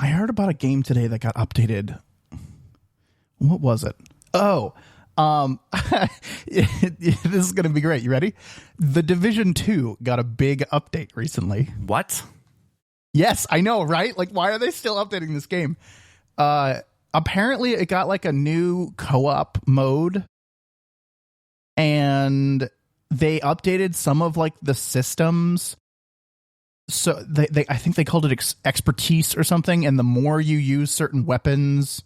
I heard about a game today that got updated. What was it? Oh, this is going to be great. You ready? The Division 2 got a big update recently. What? Yes, I know, right? Like, why are they still updating this game? Apparently it got like a new co-op mode, and they updated some of like the systems. So they I think they called it expertise or something. And the more you use certain weapons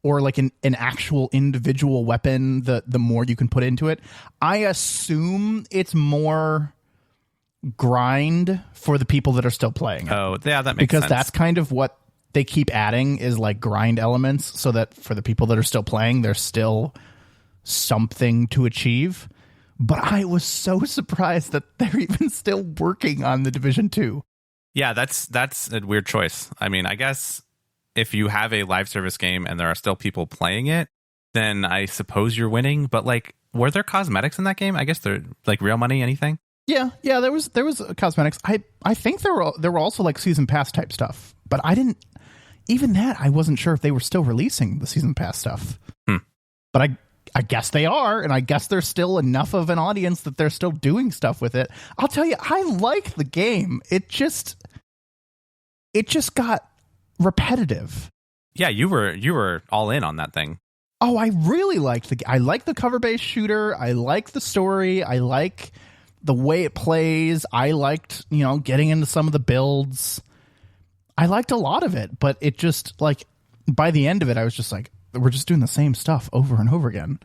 or like an actual individual weapon, the more you can put into it. I assume it's more grind for the people that are still playing it. Oh, yeah, that makes sense. Because that's kind of what they keep adding is like grind elements so that for the people that are still playing, there's still something to achieve. But I was so surprised that they're even still working on the Division 2. Yeah, that's a weird choice. I mean, I guess if you have a live service game and there are still people playing it, then I suppose you're winning. But like, were there cosmetics in that game? I guess they're like real money, anything? Yeah, there was cosmetics. I think there were also like season pass type stuff, but I didn't. Even that, I wasn't sure if they were still releasing the season pass stuff. But I guess they are, and I guess there's still enough of an audience that they're still doing stuff with it. I'll tell you, I like the game. It just got repetitive. Yeah, you were all in on that thing. Oh, I really liked I like the cover-based shooter. I like the story. I like the way it plays. I liked, getting into some of the builds. I liked a lot of it, but it just like by the end of it, I was just like, we're just doing the same stuff over and over again.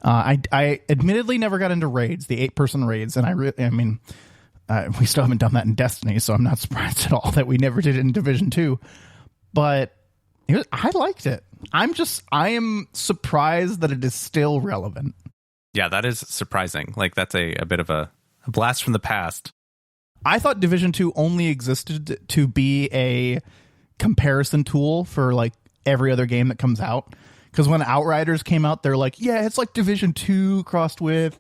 I admittedly never got into raids, the 8-person raids, and we still haven't done that in Destiny, so I'm not surprised at all that we never did it in Division 2. But I liked it. I am surprised that it is still relevant. Yeah, that is surprising. Like, that's a bit of a blast from the past. I thought Division 2 only existed to be a comparison tool for like every other game that comes out. Because when Outriders came out, they're like, yeah, it's like Division 2 crossed with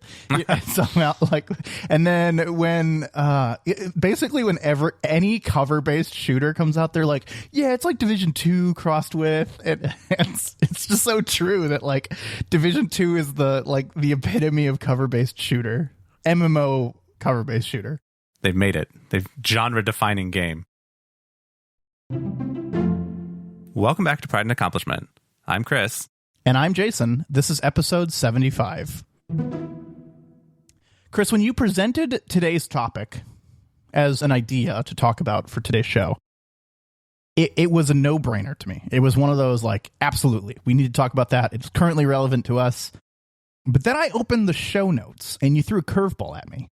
somehow like. And then when basically whenever any cover-based shooter comes out, they're like, yeah, it's like Division 2 crossed with. And it's just so true that like Division 2 is the epitome of cover-based shooter, MMO cover-based shooter. They've made it. They've genre-defining game. Welcome back to Pride and Accomplishment. I'm Chris. And I'm Jason. This is episode 75. Chris, when you presented today's topic as an idea to talk about for today's show, it was a no-brainer to me. It was one of those like, absolutely, we need to talk about that. It's currently relevant to us. But then I opened the show notes and you threw a curveball at me.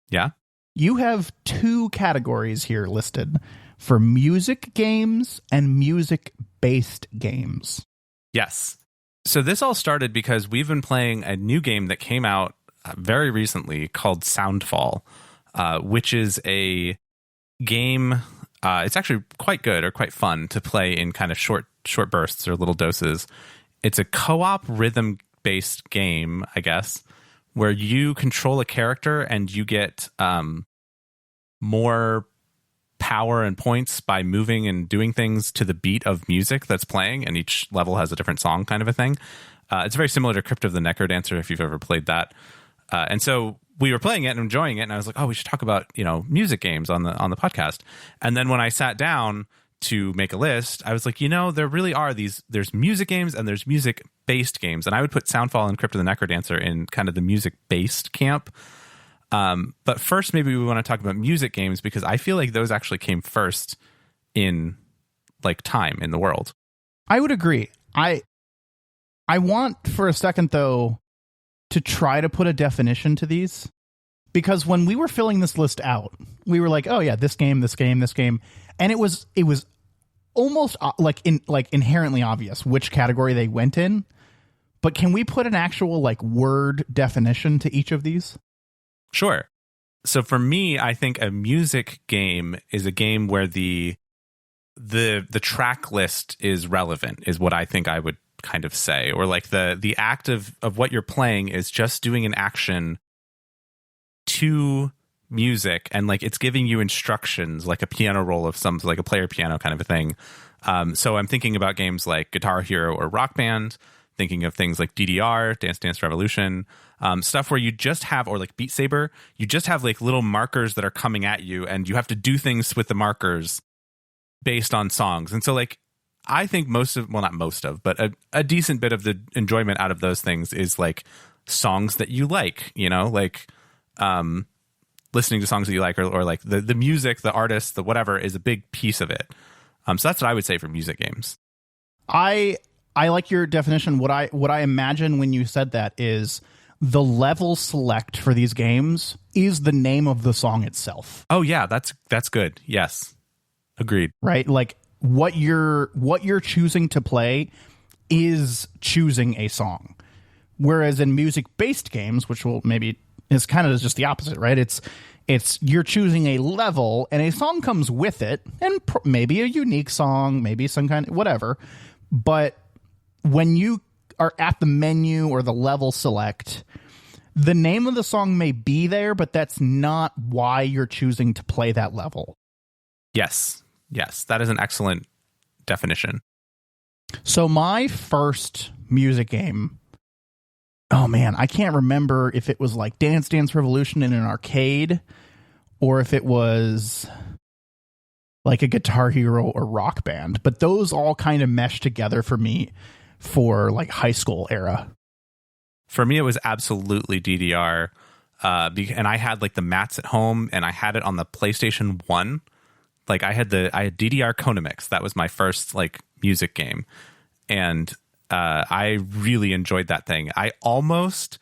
Yeah? You have 2 categories here listed for music games and music-based games. Yes. So this all started because we've been playing a new game that came out very recently called Soundfall, which is a game. It's actually quite good or quite fun to play in kind of short bursts or little doses. It's a co-op rhythm-based game, I guess, where you control a character and you get more power and points by moving and doing things to the beat of music that's playing, and each level has a different song kind of a thing. It's very similar to Crypt of the Necrodancer if you've ever played that. And so we were playing it and enjoying it, and I was like, oh, we should talk about, music games on the podcast. And then when I sat down to make a list, I was like, there really are there's music games and there's music-based games. And I would put Soundfall and Crypt of the Necrodancer in kind of the music-based camp. But first, maybe we want to talk about music games because I feel like those actually came first in like time in the world. I would agree. I want for a second, though, to try to put a definition to these, because when we were filling this list out, we were like, oh yeah, this game. And it was almost inherently obvious which category they went in. But can we put an actual like word definition to each of these? Sure. So for me, I think a music game is a game where the track list is relevant, is what I think I would kind of say. Or like the act of what you're playing is just doing an action to music, and like it's giving you instructions, like a piano roll of some, like a player piano kind of a thing, So I'm thinking about games like Guitar Hero or Rock Band, thinking of things like DDR, Dance Dance Revolution, stuff where you just have, or like Beat Saber, you just have like little markers that are coming at you and you have to do things with the markers based on songs. And so like, I think not most of, but a decent bit of the enjoyment out of those things is like songs that you like, like listening to songs that you like, or like the music, the artist, the whatever is a big piece of it. So that's what I would say for music games. I like your definition. What I imagine when you said that is the level select for these games is the name of the song itself. Oh yeah, that's good. Yes. Agreed. Right? Like what you're choosing to play is choosing a song. Whereas in music-based games, which is kind of just the opposite, right? It's you're choosing a level and a song comes with it, and maybe a unique song, maybe some kind of whatever. But when you are at the menu or the level select, the name of the song may be there, but that's not why you're choosing to play that level. Yes, that is an excellent definition. So my first music game, oh man, I can't remember if it was like Dance Dance Revolution in an arcade or if it was like a Guitar Hero or Rock Band, but those all kind of meshed together for me for like high school era. For me, it was absolutely DDR, and I had like the mats at home, and I had it on the PlayStation 1. Like I had DDR Konamix. That was my first like music game, and I really enjoyed that thing. I almost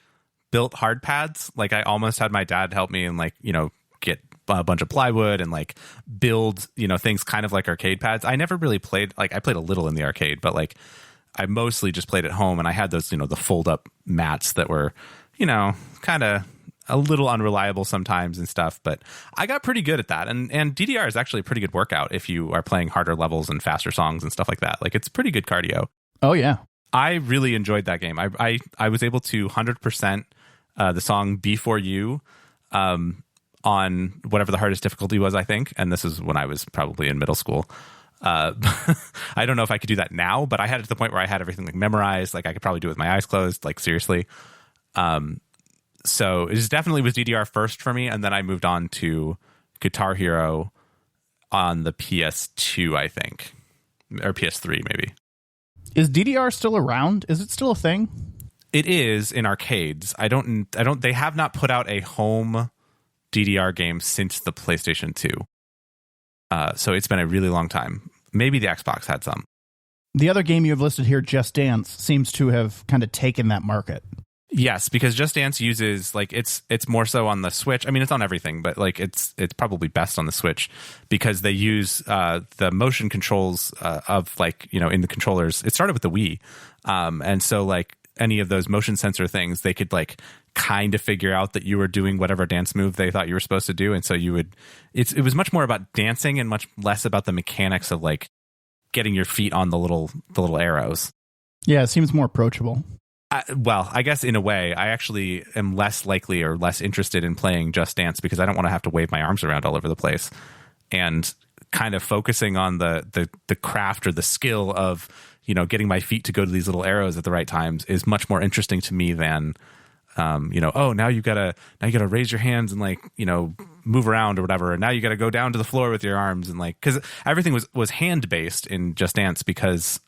built hard pads. Like I almost had my dad help me and like get a bunch of plywood and like build things kind of like arcade pads. I never really played, like I played a little in the arcade, but like I mostly just played at home, and I had those the fold up mats that were kind of a little unreliable sometimes and stuff, but I got pretty good at that. And DDR is actually a pretty good workout if you are playing harder levels and faster songs and stuff like that. Like it's pretty good cardio. Oh yeah. I really enjoyed that game. I was able to 100% the song Before You on whatever the hardest difficulty was, I think. And this is when I was probably in middle school. I don't know if I could do that now, but I had it to the point where I had everything like memorized. Like I could probably do it with my eyes closed, like seriously. So it definitely was DDR first for me. And then I moved on to Guitar Hero on the PS2, I think, or PS3 maybe. Is DDR still around? Is it still a thing? It is in arcades. They have not put out a home DDR game since the PlayStation 2. So it's been a really long time. Maybe the Xbox had some. The other game you have listed here, Just Dance, seems to have kind of taken that market. Yes, because Just Dance uses like it's more so on the Switch. I mean, it's on everything, but like it's probably best on the Switch because they use the motion controls of like in the controllers. It started with the Wii, and so like any of those motion sensor things, they could like kind of figure out that you were doing whatever dance move they thought you were supposed to do, and so you would. It was much more about dancing and much less about the mechanics of like getting your feet on the little arrows. Yeah, it seems more approachable. Well, I guess in a way, I actually am less likely or less interested in playing Just Dance because I don't want to have to wave my arms around all over the place, and kind of focusing on the craft or the skill of getting my feet to go to these little arrows at the right times is much more interesting to me than now you gotta raise your hands and like move around or whatever, and now you gotta go down to the floor with your arms and like because everything was hand based in Just Dance because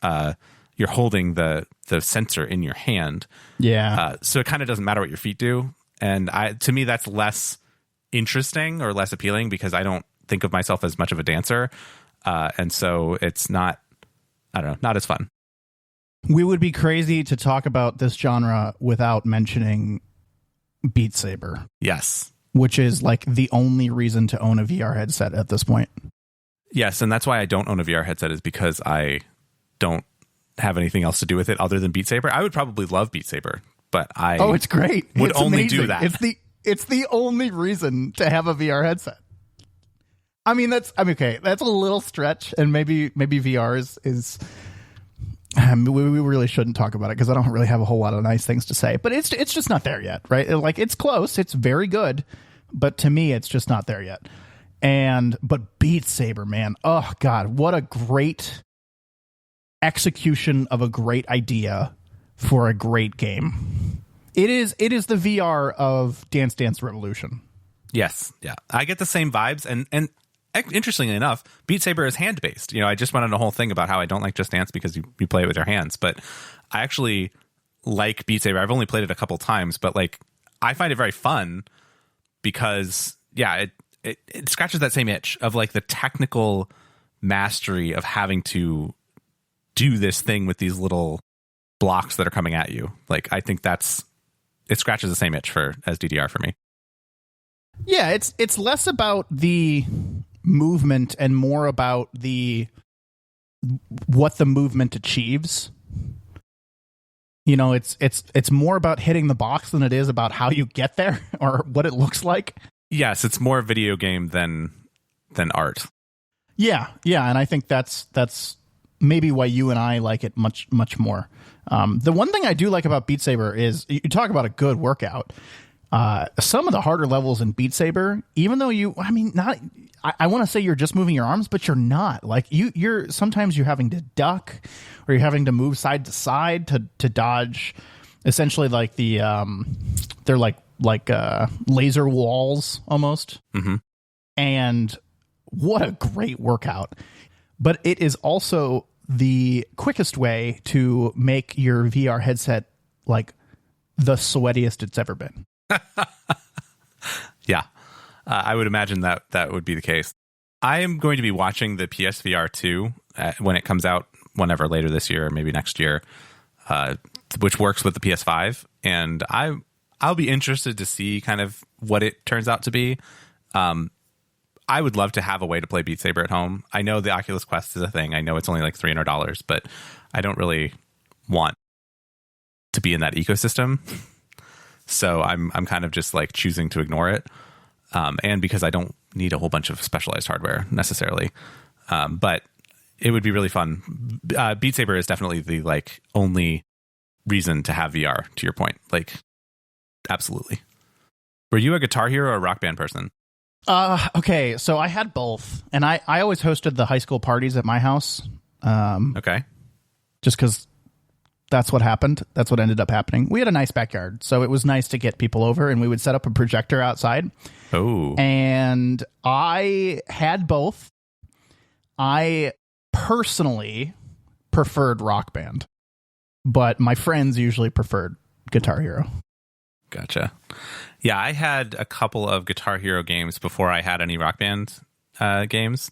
you're holding the sensor in your hand. Yeah. So it kind of doesn't matter what your feet do. And to me, that's less interesting or less appealing because I don't think of myself as much of a dancer. And so it's not as fun. We would be crazy to talk about this genre without mentioning Beat Saber. Yes. Which is like the only reason to own a VR headset at this point. Yes. And that's why I don't own a VR headset is because I don't have anything else to do with it other than Beat Saber. I would probably love Beat Saber, but it's great. Would it's only amazing. do that. It's the only reason to have a VR headset. I mean, okay. That's a little stretch, and maybe VR is we really shouldn't talk about it because I don't really have a whole lot of nice things to say. But it's just not there yet, right? Like it's close. It's very good, but to me, it's just not there yet. But Beat Saber, man, oh god, what a great execution of a great idea for a great game. It is the VR of Dance Dance Revolution. Yes, yeah, I get the same vibes, and interestingly enough, Beat Saber is hand based. I just went on a whole thing about how I don't like Just Dance because you play it with your hands, but I actually like Beat Saber. I've only played it a couple times, but like I find it very fun because it scratches that same itch of like the technical mastery of having to do this thing with these little blocks that are coming at you. Like I think it scratches the same itch as DDR for me. Yeah, it's less about the movement and more about what the movement achieves. It's more about hitting the box than it is about how you get there or what it looks like. Yes, it's more video game than art. Yeah, and I think that's maybe why you and I like it much, much more. The one thing I do like about Beat Saber is you talk about a good workout. Some of the harder levels in Beat Saber, even though I want to say you're just moving your arms, but you're not. Like you're sometimes you're having to duck or you're having to move side to side to dodge. Essentially, like they're like laser walls almost. Mm-hmm. And what a great workout! But it is also the quickest way to make your VR headset like the sweatiest it's ever been. Yeah, I would imagine that would be the case. I am going to be watching the PSVR 2 when it comes out, whenever later this year or maybe next year, which works with the PS5, and I'll be interested to see kind of what it turns out to be. I would love to have a way to play Beat Saber at home. I know the Oculus Quest is a thing. I know it's only like $300, but I don't really want to be in that ecosystem. So I'm kind of just like choosing to ignore it. And because I don't need a whole bunch of specialized hardware necessarily. But it would be really fun. Beat Saber is definitely the like only reason to have VR, to your point. Like, absolutely. Were you a Guitar Hero or a Rock Band person? Okay, so I had both, and I always hosted the high school parties at my house. Okay. Just because that's what happened. That's what ended up happening. We had a nice backyard, so it was nice to get people over, and we would set up a projector outside. Oh. And I had both. I personally preferred Rock Band, but my friends usually preferred Guitar Hero. Gotcha. Yeah, I had a couple of Guitar Hero games before I had any Rock Band games,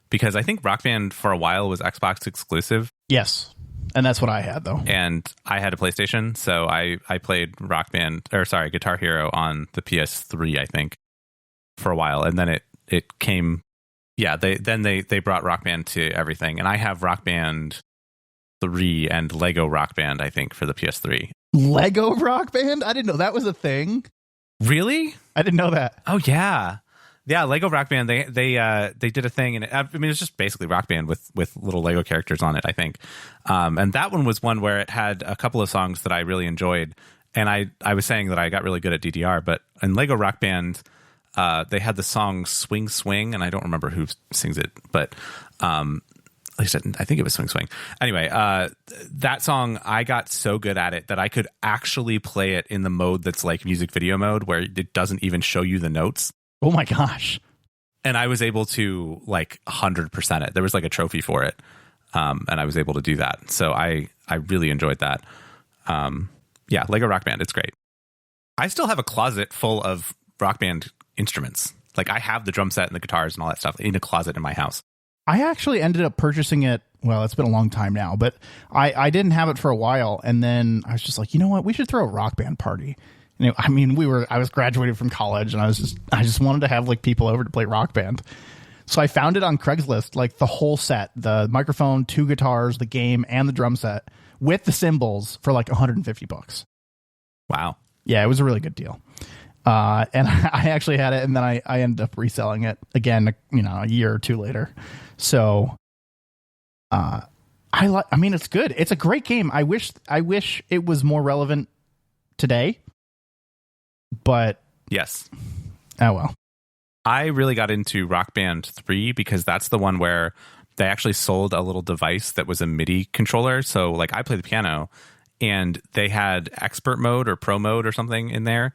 because I think Rock Band for a while was Xbox exclusive. Yes, and that's what I had, though. And I had a PlayStation, so I played Guitar Hero on the PS3, I think, for a while, and then it came. Yeah, they brought Rock Band to everything, and I have Rock Band 3 and Lego Rock Band, I think, for the PS3. Lego Rock Band? I didn't know that was a thing. Really? I didn't know that. Oh yeah, Lego Rock Band. They did a thing, and it's just basically Rock Band with little Lego characters on it, I think. And that one was one where it had a couple of songs that I really enjoyed, and I was saying that I got really good at DDR, but in Lego Rock Band, they had the song Swing Swing, and I don't remember who sings it, but at least I think it was Swing Swing. Anyway, that song, I got so good at it that I could actually play it in the mode that's like music video mode, where it doesn't even show you the notes. Oh my gosh. And I was able to like 100% it. There was like a trophy for it. And I was able to do that. So I really enjoyed that. Yeah, Lego Rock Band, it's great. I still have a closet full of Rock Band instruments. Like I have the drum set and the guitars and all that stuff in a closet in my house. I actually ended up purchasing it. Well, it's been a long time now, but I didn't have it for a while. And then I was just like, you know what? We should throw a Rock Band party. And I was graduated from college, and I just wanted to have like people over to play Rock Band. So I found it on Craigslist, like the whole set, the microphone, 2 guitars, the game, and the drum set with the cymbals for like $150. Wow. Yeah, it was a really good deal. And I actually had it, and then I ended up reselling it again, a year or two later. So, it's good. It's a great game. I wish it was more relevant today, but yes. Oh well. I really got into Rock Band 3 because that's the one where they actually sold a little device that was a MIDI controller. So like I play the piano, and they had expert mode or pro mode or something in there,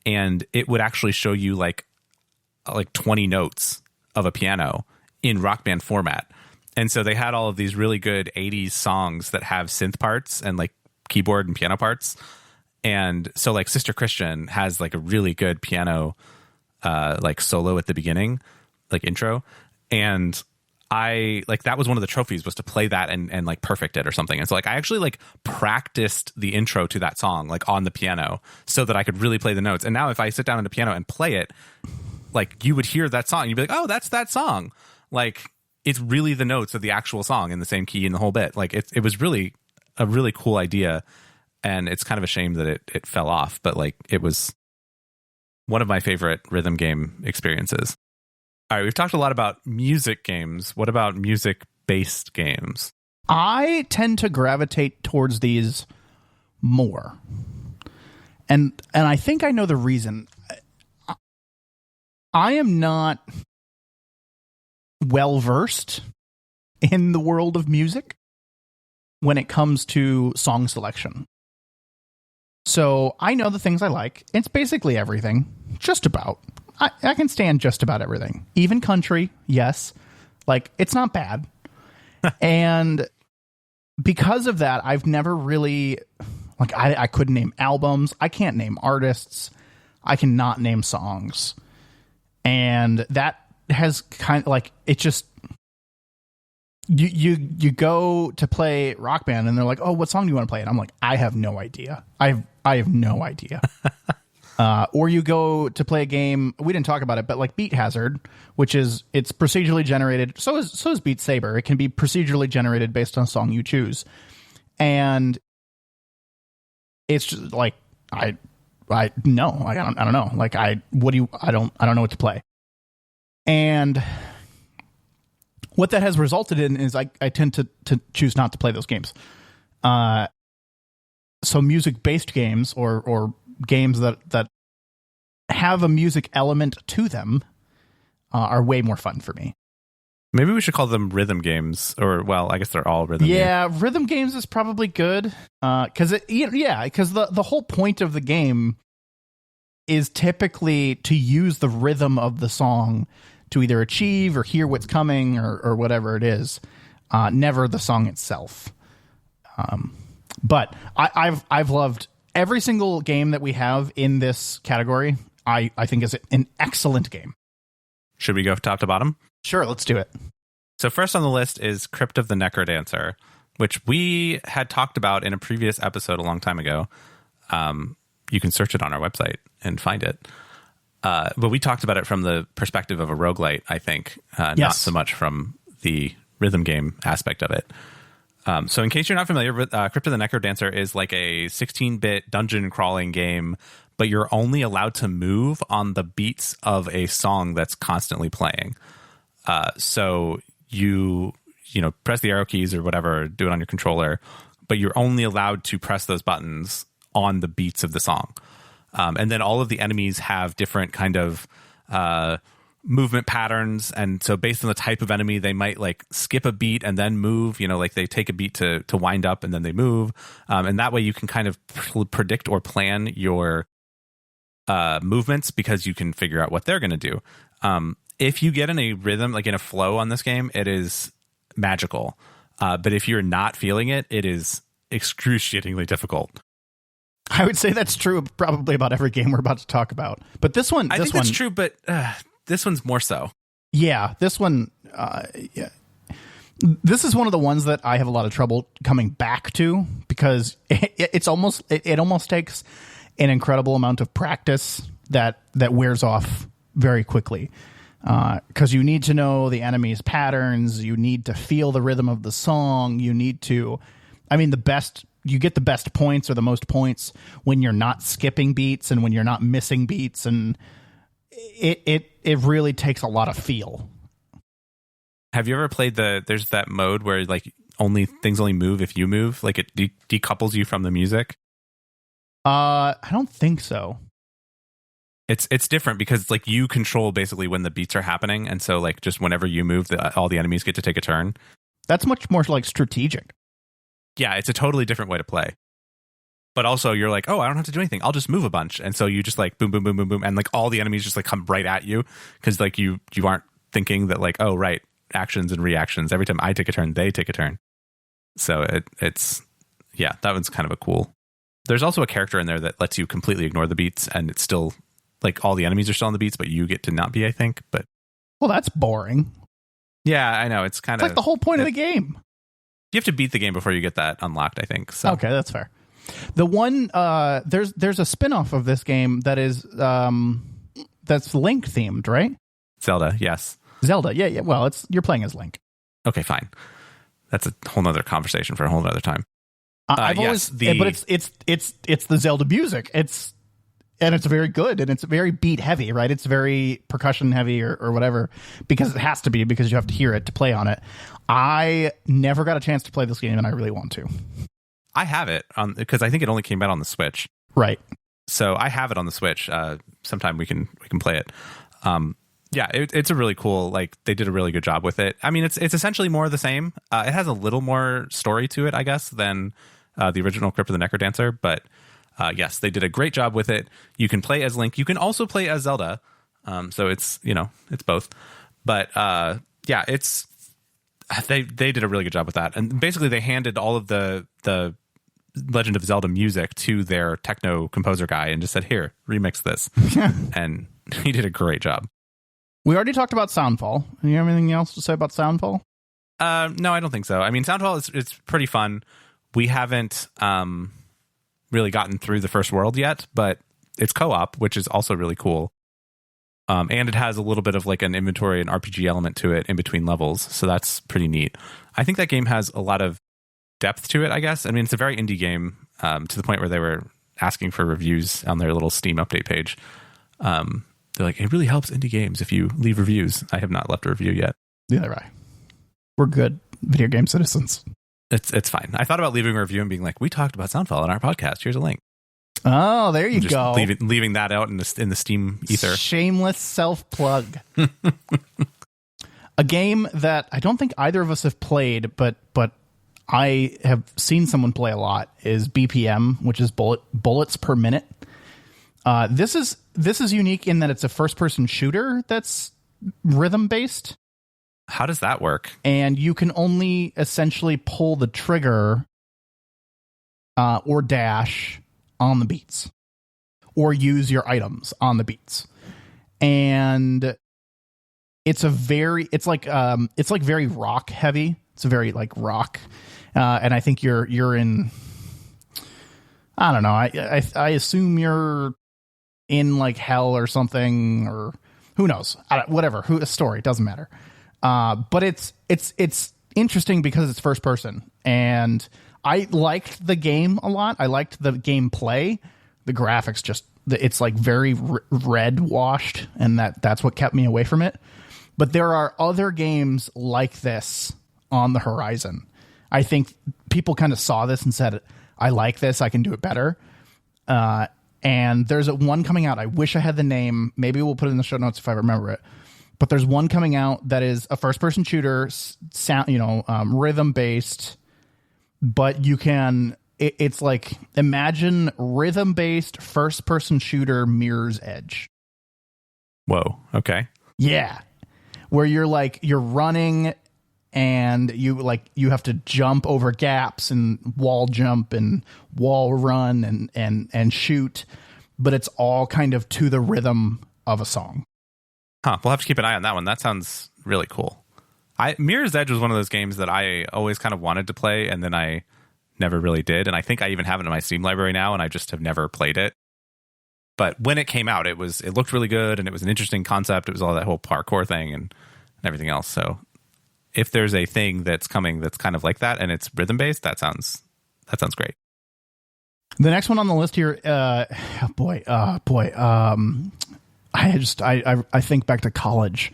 and it would actually show you like 20 notes of a piano in Rock Band format. And so they had all of these really good 80s songs that have synth parts and like keyboard and piano parts. And so like Sister Christian has like a really good piano like solo at the beginning, like intro. And I like that was one of the trophies, was to play that and like perfect it or something. And so like I actually like practiced the intro to that song like on the piano so that I could really play the notes. And now if I sit down on the piano and play it, like you would hear that song, you'd be like, oh, that's that song. Like it's really the notes of the actual song in the same key and the whole bit. Like it was really a really cool idea, and it's kind of a shame that it fell off, but like it was one of my favorite rhythm game experiences. All right, we've talked a lot about music games. What about music-based games? I tend to gravitate towards these more. And I think I know the reason. I am not well-versed in the world of music when it comes to song selection. So I know the things I like. It's basically everything. Just about. I can stand just about everything. Even country, yes. Like, it's not bad. And because of that, I've never really... Like, I couldn't name albums. I can't name artists. I cannot name songs. And that has kind of like, it just, you go to play Rock Band and they're like, oh, what song do you want to play? And I'm like, I have no idea. I have no idea. Or you go to play a game, we didn't talk about it, but like Beat Hazard, which is, it's procedurally generated. So is Beat Saber. It can be procedurally generated based on a song you choose. And it's just like, I don't know. Like I don't know what to play. And what that has resulted in is I tend to choose not to play those games. So music-based games or games that have a music element to them are way more fun for me. Maybe we should call them rhythm games, or well, I guess they're all rhythm games. Yeah, rhythm games is probably good because the whole point of the game is typically to use the rhythm of the song to either achieve or hear what's coming or whatever it is, never the song itself. But I've loved every single game that we have in this category. I think is an excellent game. Should we go top to bottom? Sure, let's do it. So first on the list is Crypt of the Necrodancer, which we had talked about in a previous episode a long time ago. You can search it on our website and find it. But we talked about it from the perspective of a roguelite, I think, yes. Not so much from the rhythm game aspect of it. So in case you're not familiar with Crypt of the Necrodancer is like a 16-bit dungeon crawling game, but you're only allowed to move on the beats of a song that's constantly playing. So you press the arrow keys or whatever, do it on your controller, but you're only allowed to press those buttons on the beats of the song. And then all of the enemies have different kind of movement patterns. And so based on the type of enemy, they might like skip a beat and then move, like they take a beat to wind up and then they move. And that way you can kind of predict or plan your movements because you can figure out what they're going to do. If you get in a rhythm, like in a flow on this game, it is magical. But if you're not feeling it, it is excruciatingly difficult. I would say that's true probably about every game we're about to talk about. But this one... I think that's true, but this one's more so. Yeah, this one... yeah. This is one of the ones that I have a lot of trouble coming back to because it almost takes an incredible amount of practice that wears off very quickly. Because you need to know the enemy's patterns, you need to feel the rhythm of the song, you need to... I mean, you get the best points or the most points when you're not skipping beats and when you're not missing beats, and it really takes a lot of feel. Have you ever played there's that mode where like things only move if you move, like it decouples you from the music? I don't think so. It's different because like you control basically when the beats are happening, and so like just whenever you move, all the enemies get to take a turn. That's much more like strategic. Yeah, it's a totally different way to play. But also you're like, oh, I don't have to do anything. I'll just move a bunch. And so you just like boom, boom, boom, boom, boom. And like all the enemies just like come right at you because like you aren't thinking that like, oh, right, actions and reactions. Every time I take a turn, they take a turn. So it's yeah, that one's kind of a cool. There's also a character in there that lets you completely ignore the beats and it's still like all the enemies are still on the beats, but you get to not be, I think. But well, that's boring. Yeah, I know. It's kind of like the whole point of the game. You have to beat the game before you get that unlocked, I think. So. Okay, that's fair. The one there's a spin-off of this game that is that's Link themed, right? Zelda, yes. Zelda, yeah. Well, you're playing as Link. Okay, fine. That's a whole nother conversation for a whole nother time. I've always, but it's the Zelda music. It's very good and it's very beat heavy, right? It's very percussion heavy or whatever because it has to be because you have to hear it to play on it. I never got a chance to play this game and I really want to. I have it on because I think it only came out on the Switch. Right. So I have it on the Switch. Sometime we can play it. Yeah, it's a really cool, like they did a really good job with it. I mean, it's essentially more of the same. It has a little more story to it, I guess, than the original Crypt of the Necrodancer. But yes, they did a great job with it. You can play as Link. You can also play as Zelda. So it's, it's both. But yeah, they did a really good job with that. And basically they handed all of the Legend of Zelda music to their techno composer guy and just said, here, remix this. And he did a great job. We already talked about Soundfall. Do you have anything else to say about Soundfall? No, I don't think so. I mean, Soundfall it's pretty fun. We haven't really gotten through the first world yet, but it's co-op, which is also really cool. And it has a little bit of like an inventory and RPG element to it in between levels. So that's pretty neat. I think that game has a lot of depth to it, I guess. I mean, it's a very indie game to the point where they were asking for reviews on their little Steam update page. They're like, it really helps indie games if you leave reviews. I have not left a review yet. Neither have I. We're good video game citizens. It's fine. I thought about leaving a review and being like, we talked about Soundfall on our podcast. Here's a link. Oh, there you go. Leaving that out in the Steam ether. Shameless self-plug. A game that I don't think either of us have played, but I have seen someone play a lot is BPM, which is bullets per minute. This is unique in that it's a first-person shooter that's rhythm-based. How does that work? And you can only essentially pull the trigger or dash on the beats, or use your items on the beats. And it's like very rock heavy. It's a very like rock, and I think you're in. I don't know. I assume you're in like hell or something, or who knows? Whatever. A story doesn't matter. But it's interesting because it's first person, and I liked the game a lot. I liked the gameplay. The graphics it's like very red washed, and that's what kept me away from it. But there are other games like this on the horizon. I think people kind of saw this and said, I like this. I can do it better. And there's one coming out. I wish I had the name. Maybe we'll put it in the show notes if I remember it. But there's one coming out that is a first-person shooter, rhythm-based. But you can, it's like, imagine rhythm-based first-person shooter Mirror's Edge. Whoa, okay. Yeah. Where you're running and you have to jump over gaps and wall jump and wall run and shoot. But it's all kind of to the rhythm of a song. Huh, we'll have to keep an eye on that one. That sounds really cool. Mirror's Edge was one of those games that I always kind of wanted to play, and then I never really did. And I think I even have it in my Steam library now, and I just have never played it. But when it came out, it looked really good, and it was an interesting concept. It was all that whole parkour thing and everything else. So if there's a thing that's coming that's kind of like that, and it's rhythm-based, that sounds great. The next one on the list here, I think back to college,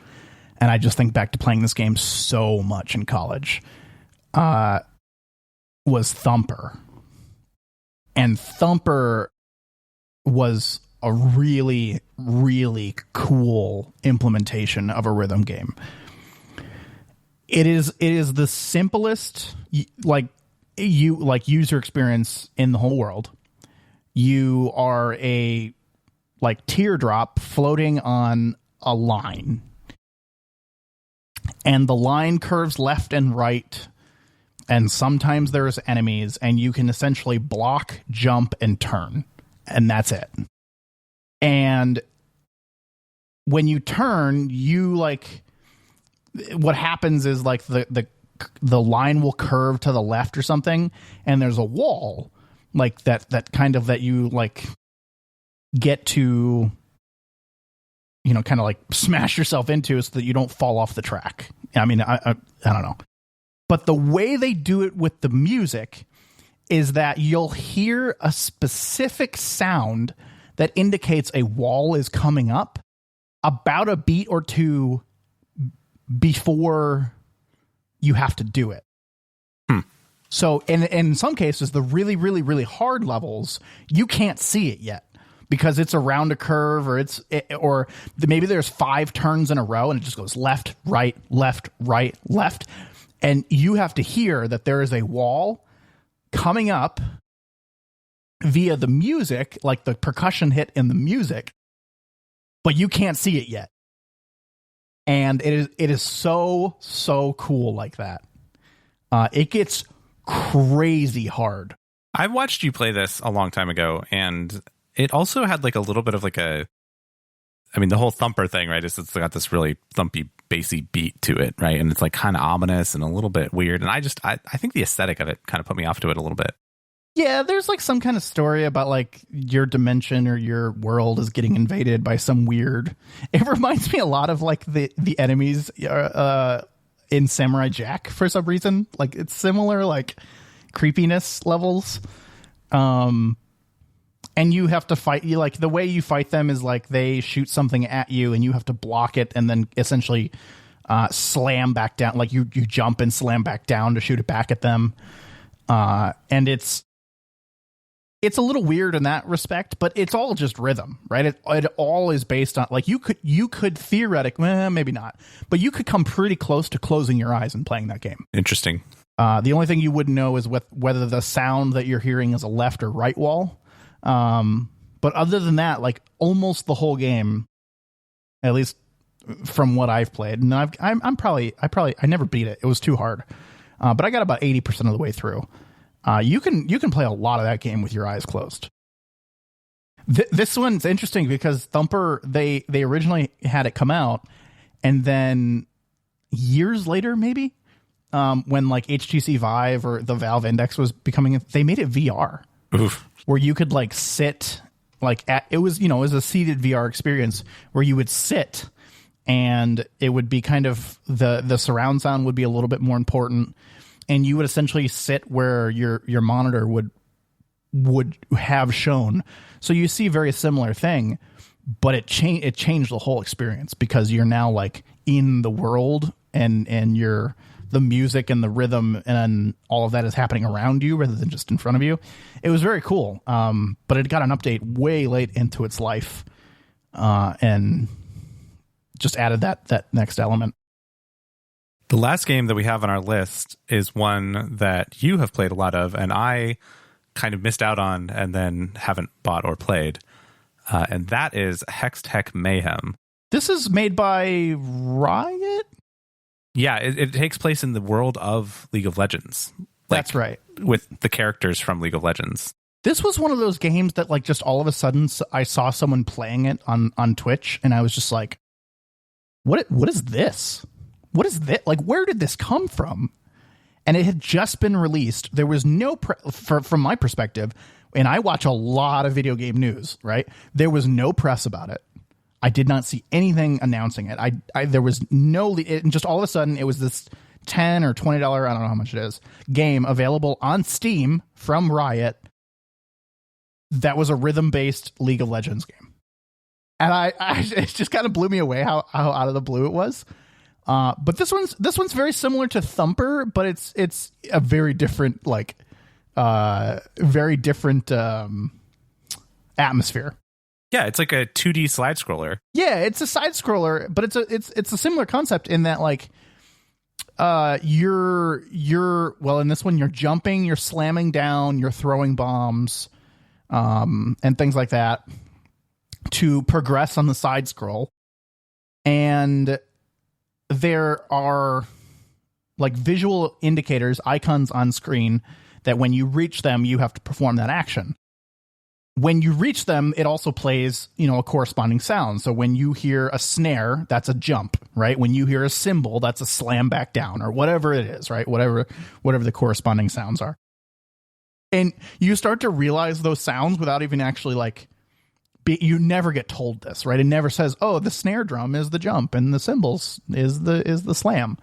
and I just think back to playing this game so much in college, was Thumper. And Thumper was a really, really cool implementation of a rhythm game. It is the simplest user experience in the whole world. You are a teardrop floating on a line, and the line curves left and right, and sometimes there's enemies, and you can essentially block, jump, and turn, and that's it. And when you turn, what happens is the line will curve to the left or something, and there's a wall that you get to, kind of smash yourself into so that you don't fall off the track. I mean, I don't know. But the way they do it with the music is that you'll hear a specific sound that indicates a wall is coming up about a beat or two before you have to do it. So in some cases, the really, really, really hard levels, you can't see it yet because it's around a curve, or maybe there's 5 turns in a row and it just goes left, right, left, right, left. And you have to hear that there is a wall coming up via the music, like the percussion hit in the music, but you can't see it yet. And it is so, so cool like that. It gets crazy hard. I watched you play this a long time ago, and it also had a little bit of the whole Thumper thing, right? It's got this really thumpy, bassy beat to it, right? And it's kind of ominous and a little bit weird. And I think the aesthetic of it kind of put me off to it a little bit. Yeah, there's some kind of story about your dimension or your world is getting invaded by some weird. It reminds me a lot of the enemies in Samurai Jack for some reason. It's similar creepiness levels. And you have to fight. The way you fight them is they shoot something at you and you have to block it and then essentially slam back down. You jump and slam back down to shoot it back at them. And it's a little weird in that respect, but it's all just rhythm, right? It all is based on you could theoretically, maybe not, but you could come pretty close to closing your eyes and playing that game. Interesting. The only thing you wouldn't know is whether the sound that you're hearing is a left or right wall. But other than that, almost the whole game, at least from what I've played, and I never beat it. It was too hard. But I got about 80% of the way through. You can play a lot of that game with your eyes closed. This one's interesting because Thumper, they originally had it come out, and then years later, maybe when HTC Vive or the Valve Index was becoming, they made it VR. Oof. Where you could sit it was a seated VR experience where you would sit and it would be kind of the surround sound would be a little bit more important. And you would essentially sit where your monitor would have shown. So you see a very similar thing, but it changed the whole experience because you're now in the world and the music and the rhythm and all of that is happening around you rather than just in front of you. It was very cool. But it got an update way late into its life and just added that next element. The last game that we have on our list is one that you have played a lot of, and I kind of missed out on and then haven't bought or played. And that is Hextech Mayhem. This is made by Riot? Yeah, it takes place in the world of League of Legends. That's right. With the characters from League of Legends. This was one of those games that just all of a sudden I saw someone playing it on Twitch, and I was just like, what is this? What is this? Where did this come from? And it had just been released. There was no from my perspective, and I watch a lot of video game news, right? There was no press about it. I did not see anything announcing it. There was and just all of a sudden it was this $10 or $20, I don't know how much it is, game available on Steam from Riot that was a rhythm-based League of Legends game. And it just kind of blew me away how out of the blue it was. But this one's very similar to Thumper, but it's a very different atmosphere. Yeah, it's like a 2D slide scroller. Yeah, it's a side scroller, but it's a similar concept in that like you're well, in this one you're jumping, you're slamming down, you're throwing bombs, and things like that to progress on the side scroll. And there are like visual indicators, icons on screen that when you reach them, you have to perform that action. When you reach them, it also plays, a corresponding sound. So when you hear a snare, that's a jump, right? When you hear a cymbal, that's a slam back down, or whatever it is, right? Whatever the corresponding sounds are. And you start to realize those sounds without even actually you never get told this, right? It never says, oh, the snare drum is the jump and the cymbals is the slam.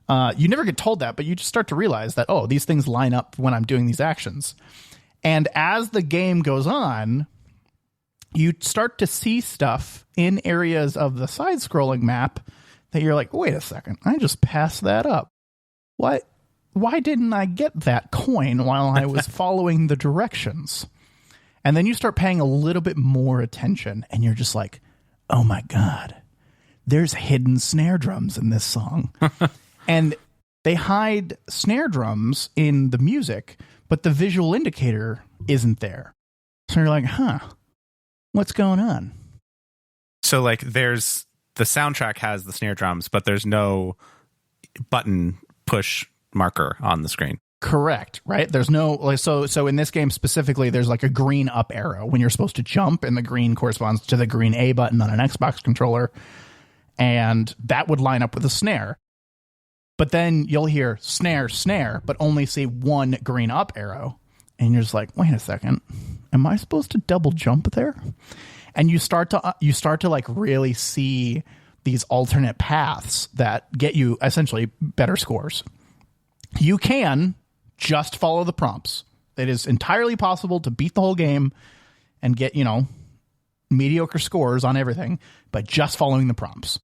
You never get told that, but you just start to realize that, oh, these things line up when I'm doing these actions. And as the game goes on, you start to see stuff in areas of the side-scrolling map that you're like, wait a second, I just passed that up. Why didn't I get that coin while I was following the directions? And then you start paying a little bit more attention, and you're just like, oh my God, there's hidden snare drums in this song. And they hide snare drums in the music, but the visual indicator isn't there. So you're like, what's going on? So like there's the soundtrack has the snare drums, but there's no button push marker on the screen. Correct, right? There's no so in this game specifically, there's like a green up arrow when you're supposed to jump, and the green corresponds to the green A button on an Xbox controller, and that would line up with a snare. But then you'll hear snare, snare, but only see one green up arrow. And you're just like, wait a second, am I supposed to double jump there? And you start to like really see these alternate paths that get you essentially better scores. You can just follow the prompts. It is entirely possible to beat the whole game and get, mediocre scores on everything, but just following the prompts.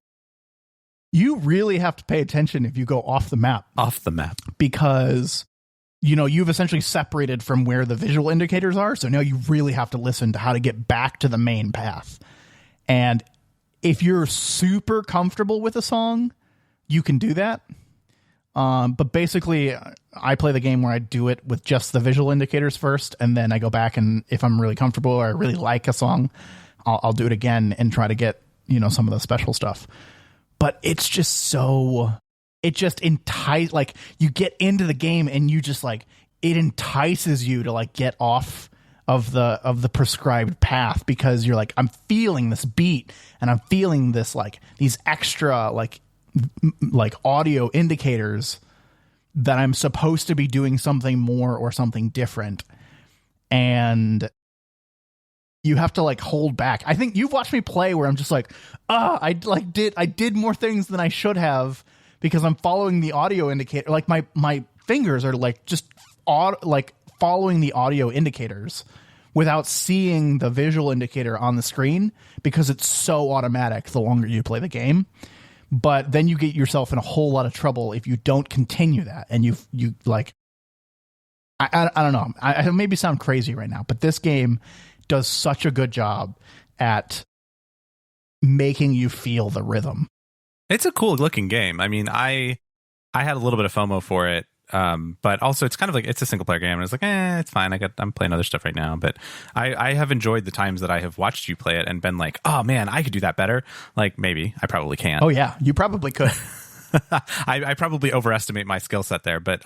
You really have to pay attention if you go off the map. Because, you've essentially separated from where the visual indicators are. So now you really have to listen to how to get back to the main path. And if you're super comfortable with a song, you can do that. But basically, I play the game where I do it with just the visual indicators first. And then I go back, and if I'm really comfortable or I really like a song, I'll do it again and try to get, some of the special stuff. But it's just entice, like you get into the game and you just like, it entices you to like get off of the prescribed path, because you're like, I'm feeling this beat and I'm feeling this, like these extra like audio indicators that I'm supposed to be doing something more or something different. And you have to like hold back. I think you've watched me play where I'm just like, I did more things than I should have because I'm following the audio indicator. Like my fingers are like just following the audio indicators without seeing the visual indicator on the screen, because it's so automatic the longer you play the game. But then you get yourself in a whole lot of trouble if you don't continue that. And you like, I don't know. I maybe sound crazy right now, but this game does such a good job at making you feel the rhythm. It's a cool looking game. I mean, I had a little bit of FOMO for it, but also it's kind of like, it's a single player game, and it's like, it's fine. I'm playing other stuff right now, but I have enjoyed the times that I have watched you play it and been like, oh man, I could do that better. Like maybe I probably can. Oh yeah, you probably could. I probably overestimate my skill set there, but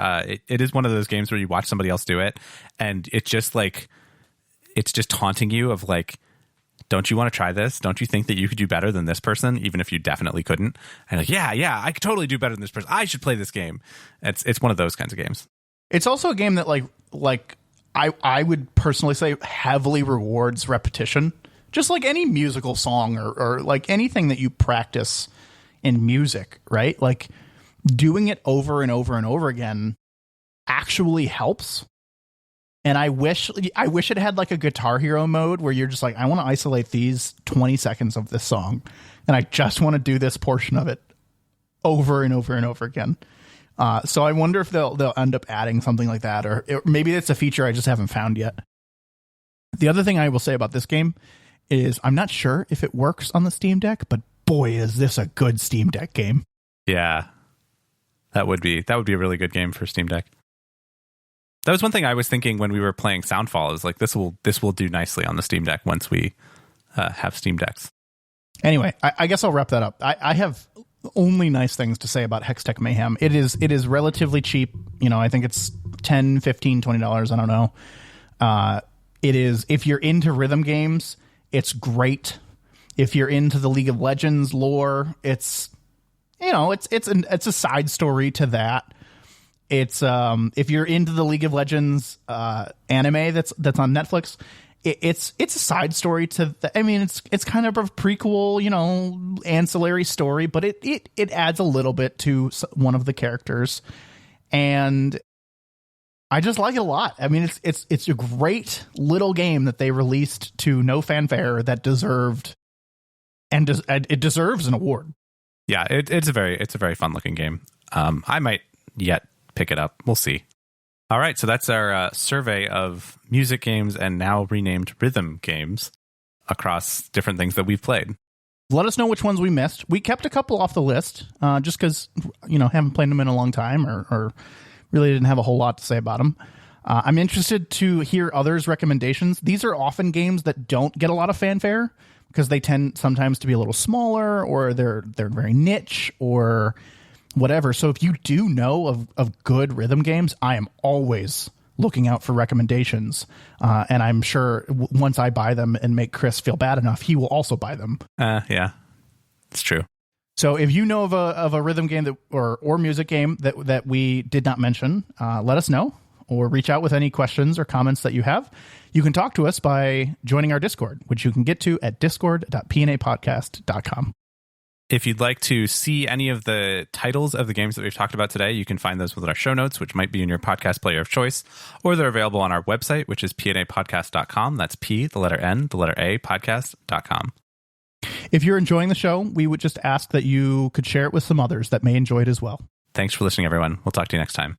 it is one of those games where you watch somebody else do it, and it's just like, it's just taunting you of like, don't you want to try this? Don't you think that you could do better than this person, even if you definitely couldn't? And like, yeah, I could totally do better than this person. I should play this game. It's one of those kinds of games. It's also a game that like I would personally say heavily rewards repetition. Just like any musical song or like anything that you practice in music, right? Like doing it over and over and over again actually helps. And I wish it had like a Guitar Hero mode where you're just like, I want to isolate these 20 seconds of this song, and I just want to do this portion of it over and over and over again. So I wonder if they'll end up adding something like that, or maybe it's a feature I just haven't found yet. The other thing I will say about this game is I'm not sure if it works on the Steam Deck, but boy, is this a good Steam Deck game. Yeah. That would be a really good game for Steam Deck. That was one thing I was thinking when we were playing Soundfall, is like this will do nicely on the Steam Deck once we have Steam Decks. Anyway, I guess I'll wrap that up. I have only nice things to say about Hextech Mayhem. It is relatively cheap. I think it's $10, $15, $20. I don't know. It is, if you're into rhythm games, it's great. If you're into the League of Legends lore, it's a side story to that. It's if you're into the League of Legends anime that's on Netflix, it's a side story to it's kind of a prequel, ancillary story, but it adds a little bit to one of the characters, and I just like it a lot. I mean, it's a great little game that they released to no fanfare that deserved, and it deserves an award. Yeah, it's a very fun looking game. I might yet pick it up. We'll see. All right, so that's our survey of music games and now renamed rhythm games across different things that we've played. Let us know which ones we missed. We kept a couple off the list just because, haven't played them in a long time or really didn't have a whole lot to say about them. I'm interested to hear others' recommendations. These are often games that don't get a lot of fanfare because they tend sometimes to be a little smaller, or they're very niche or whatever. So if you do know of good rhythm games, I am always looking out for recommendations. And I'm sure once I buy them and make Chris feel bad enough, he will also buy them. Yeah, it's true. So if you know of a rhythm game or music game that we did not mention, let us know, or reach out with any questions or comments that you have. You can talk to us by joining our Discord, which you can get to at discord.pnapodcast.com. If you'd like to see any of the titles of the games that we've talked about today, you can find those within our show notes, which might be in your podcast player of choice, or they're available on our website, which is pnapodcast.com. That's P, the letter N, the letter A, podcast.com. If you're enjoying the show, we would just ask that you could share it with some others that may enjoy it as well. Thanks for listening, everyone. We'll talk to you next time.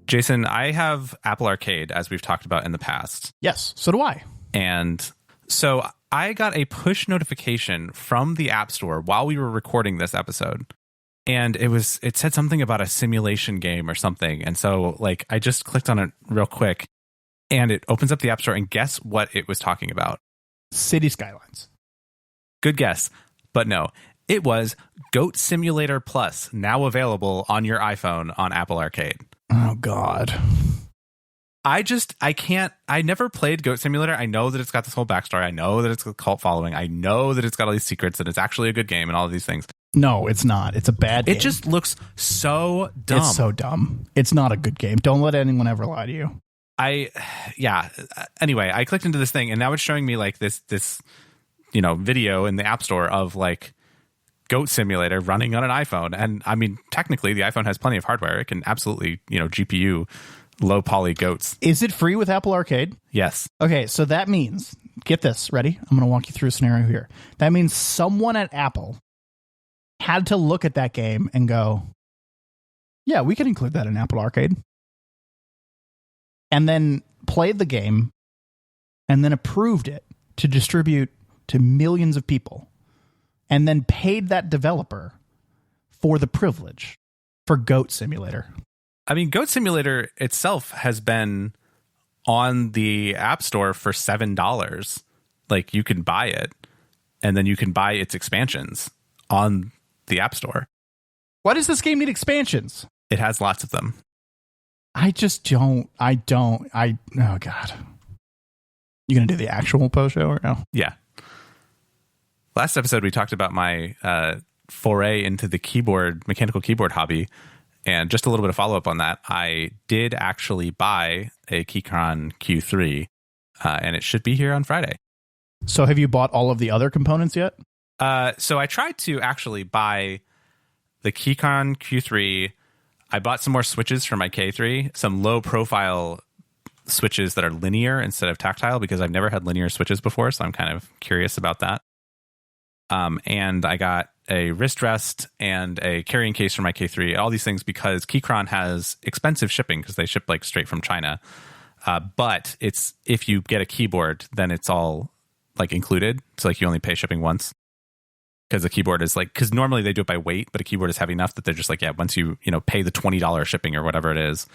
Jason, I have Apple Arcade, as we've talked about in the past. Yes, so do I. And so I got a push notification from the App Store while we were recording this episode. And it said something about a simulation game or something. And so I just clicked on it real quick, and it opens up the App Store, and guess what it was talking about? City Skylines. Good guess. But no, it was Goat Simulator Plus, now available on your iPhone on Apple Arcade. Oh, God. I never played Goat Simulator. I know that it's got this whole backstory. I know that it's a cult following. I know that it's got all these secrets, and it's actually a good game and all of these things. No, it's not. It's a bad game. It just looks so dumb. It's so dumb. It's not a good game. Don't let anyone ever lie to you. Anyway, I clicked into this thing, and now it's showing me this video in the App Store of Goat Simulator running on an iPhone. And I mean, technically the iPhone has plenty of hardware. It can absolutely, GPU low poly goats. Is it free with Apple Arcade? Yes. Okay, so that means, get this, ready? I'm going to walk you through a scenario here. That means someone at Apple had to look at that game and go, yeah, we could include that in Apple Arcade. And then played the game and then approved it to distribute to millions of people, and then paid that developer for the privilege for Goat Simulator. I mean, Goat Simulator itself has been on the App Store for $7. You can buy it, and then you can buy its expansions on the App Store. Why does this game need expansions? It has lots of them. Oh, God. You going to do the actual post show or no? Yeah. Last episode, we talked about my foray into the mechanical keyboard hobby. And just a little bit of follow-up on that, I did actually buy a Keychron Q3, and it should be here on Friday. So have you bought all of the other components yet? So I tried to actually buy the Keychron Q3. I bought some more switches for my K3, some low-profile switches that are linear instead of tactile, because I've never had linear switches before, so I'm kind of curious about that. And I got a wrist rest and a carrying case for my K3, all these things because Keychron has expensive shipping because they ship straight from China. But if you get a keyboard, then it's all like included. So like you only pay shipping once. Because the keyboard is like, because normally they do it by weight, but a keyboard is heavy enough that they're just like, yeah, once you pay the $20 shipping or whatever it is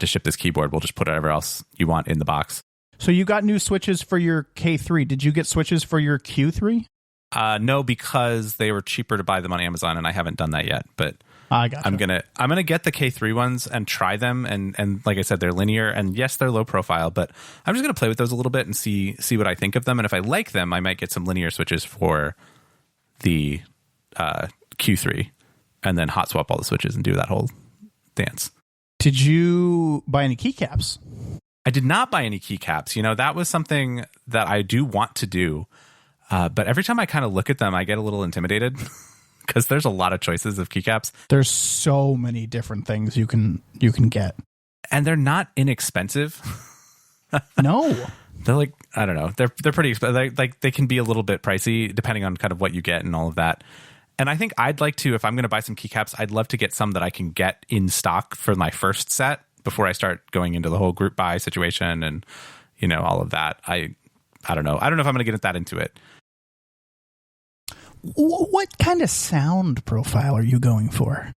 to ship this keyboard, we'll just put whatever else you want in the box. So you got new switches for your K3. Did you get switches for your Q3? No, because they were cheaper to buy them on Amazon, and I haven't done that yet. But I gotcha. I'm gonna get the K3 ones and try them, and like I said, they're linear, and yes, they're low profile, but I'm just gonna play with those a little bit and see what I think of them, and if I like them, I might get some linear switches for the Q3 and then hot swap all the switches and do that whole dance. Did you buy any keycaps? I did not buy any keycaps. That was something that I do want to do. But every time I kind of look at them, I get a little intimidated because there's a lot of choices of keycaps. There's so many different things you can get. And they're not inexpensive. No. They're like, I don't know. They're pretty expensive. Like they can be a little bit pricey depending on kind of what you get and all of that. And I think I'd like to, if I'm going to buy some keycaps, I'd love to get some that I can get in stock for my first set before I start going into the whole group buy situation and, all of that. I don't know. I don't know if I'm going to get that into it. What kind of sound profile are you going for?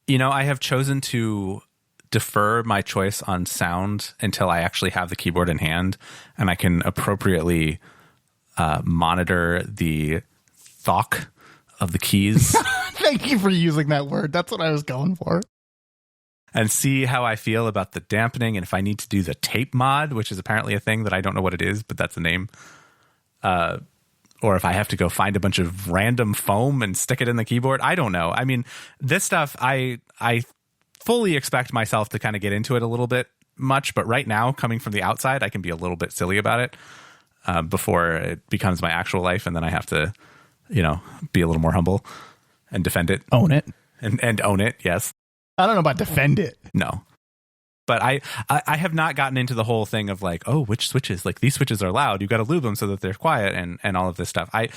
I have chosen to defer my choice on sound until I actually have the keyboard in hand and I can appropriately monitor the thok of the keys. Thank you for using that word. That's what I was going for. And see how I feel about the dampening and if I need to do the tape mod, which is apparently a thing that I don't know what it is, but that's a name. Or if I have to go find a bunch of random foam and stick it in the keyboard. I don't know. I mean, this stuff, I fully expect myself to kind of get into it a little bit much, but right now, coming from the outside, I can be a little bit silly about it before it becomes my actual life, and then I have to, be a little more humble and defend it. Own it. And own it, yes. I don't know about defend it. No. But I have not gotten into the whole thing of like, oh, which switches? Like these switches are loud. You got to lube them so that they're quiet and all of this stuff. I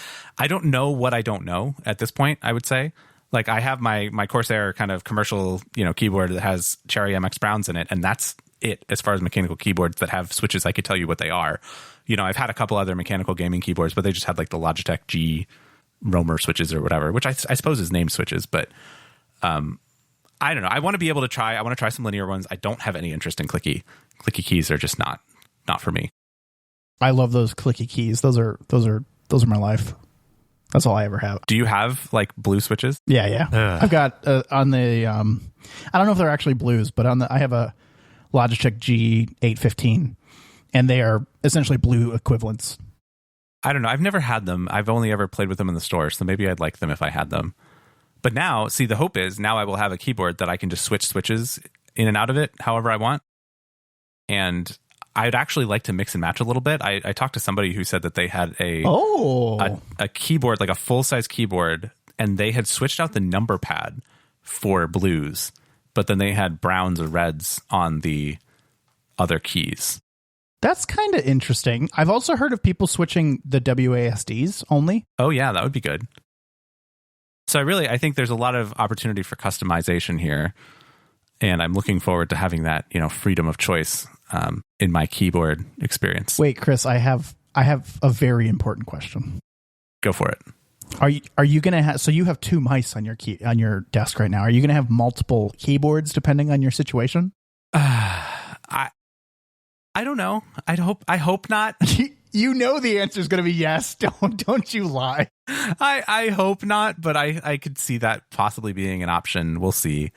don't know what I don't know at this point, I would say. Like I have my Corsair kind of commercial, keyboard that has Cherry MX Browns in it. And that's it as far as mechanical keyboards that have switches. I could tell you what they are. I've had a couple other mechanical gaming keyboards, but they just had like the Logitech G Roamer switches or whatever, which I suppose is named switches. But I don't know. I want to be able to try. I want to try some linear ones. I don't have any interest in clicky. Clicky keys are just not for me. I love those clicky keys. Those are my life. That's all I ever have. Do you have like blue switches? Yeah. I've got on the I don't know if they're actually blues, but I have a Logitech G815, and they are essentially blue equivalents. I don't know. I've never had them. I've only ever played with them in the store, so maybe I'd like them if I had them. But now, see, the hope is now I will have a keyboard that I can just switch switches in and out of it however I want. And I'd actually like to mix and match a little bit. I talked to somebody who said that they had a keyboard, like a full-size keyboard, and they had switched out the number pad for blues, but then they had browns or reds on the other keys. That's kind of interesting. I've also heard of people switching the WASDs only. Oh, yeah, that would be good. So I think there's a lot of opportunity for customization here, and I'm looking forward to having that, freedom of choice in my keyboard experience. Wait, Chris, I have a very important question. Go for it. Are you going to have, so you have two mice on your desk right now. Are you going to have multiple keyboards depending on your situation? I don't know. I hope not. You know the answer is going to be yes. Don't you lie. I hope not, but I could see that possibly being an option. We'll see.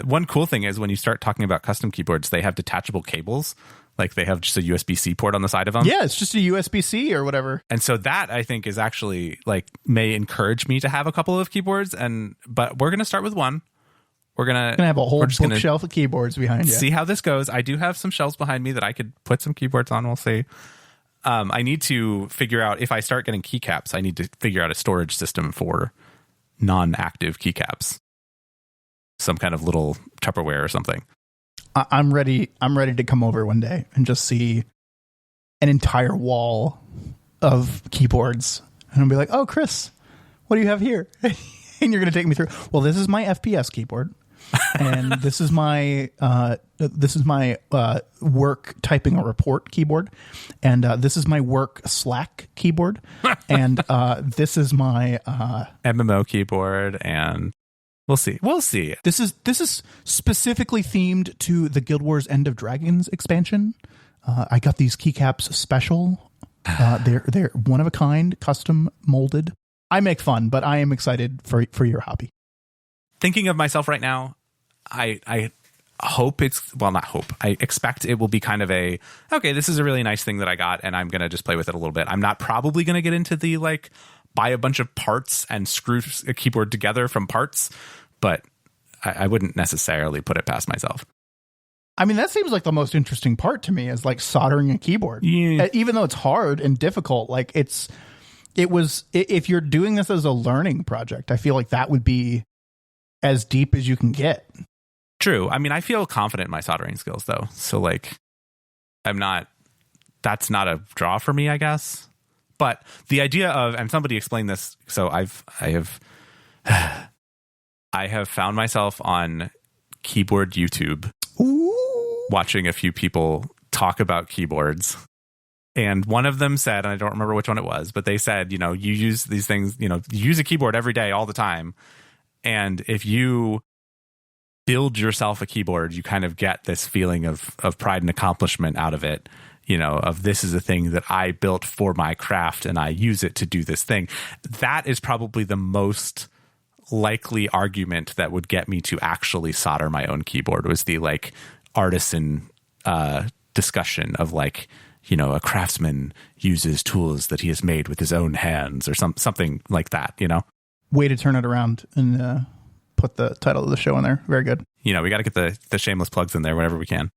One cool thing is when you start talking about custom keyboards, they have detachable cables. Like they have just a USB-C port on the side of them. Yeah, it's just a USB-C or whatever. And so that I think is actually like may encourage me to have a couple of keyboards. But we're going to start with one. We're going to have a whole bookshelf of keyboards behind you. See how this goes. I do have some shelves behind me that I could put some keyboards on. We'll see. I need to figure out if I start getting keycaps, I need to figure out a storage system for non-active keycaps. Some kind of little Tupperware or something. I'm ready to come over one day and just see an entire wall of keyboards. And I'll be like, oh, Chris, what do you have here? And you're going to take me through. Well, this is my FPS keyboard. and this is my work typing a report keyboard, and this is my work Slack keyboard, and this is my MMO keyboard, and we'll see. This is specifically themed to the Guild Wars End of Dragons expansion. I got these keycaps special. They're one of a kind, custom molded. I make fun, but I am excited for your hobby. Thinking of myself right now, I hope not hope. I expect it will be kind of okay, this is a really nice thing that I got, and I'm going to just play with it a little bit. I'm not probably going to get into the buy a bunch of parts and screw a keyboard together from parts, but I wouldn't necessarily put it past myself. I mean, that seems like the most interesting part to me is soldering a keyboard. Yeah. Even though it's hard and difficult, if you're doing this as a learning project, I feel like that would be as deep as you can get. True. I mean, I feel confident in my soldering skills though. So that's not a draw for me, I guess. But the idea of, and somebody explained this. So I have found myself on keyboard YouTube. Ooh. Watching a few people talk about keyboards, and one of them said, and I don't remember which one it was, but they said, you use these things, you use a keyboard every day, all the time, and if you build yourself a keyboard, you kind of get this feeling of pride and accomplishment out of it, of this is a thing that I built for my craft and I use it to do this thing. That is probably the most likely argument that would get me to actually solder my own keyboard, was the artisan discussion of a craftsman uses tools that he has made with his own hands, or something like that. Way to turn it around and put the title of the show in there. Very good. We got to get the shameless plugs in there whenever we can.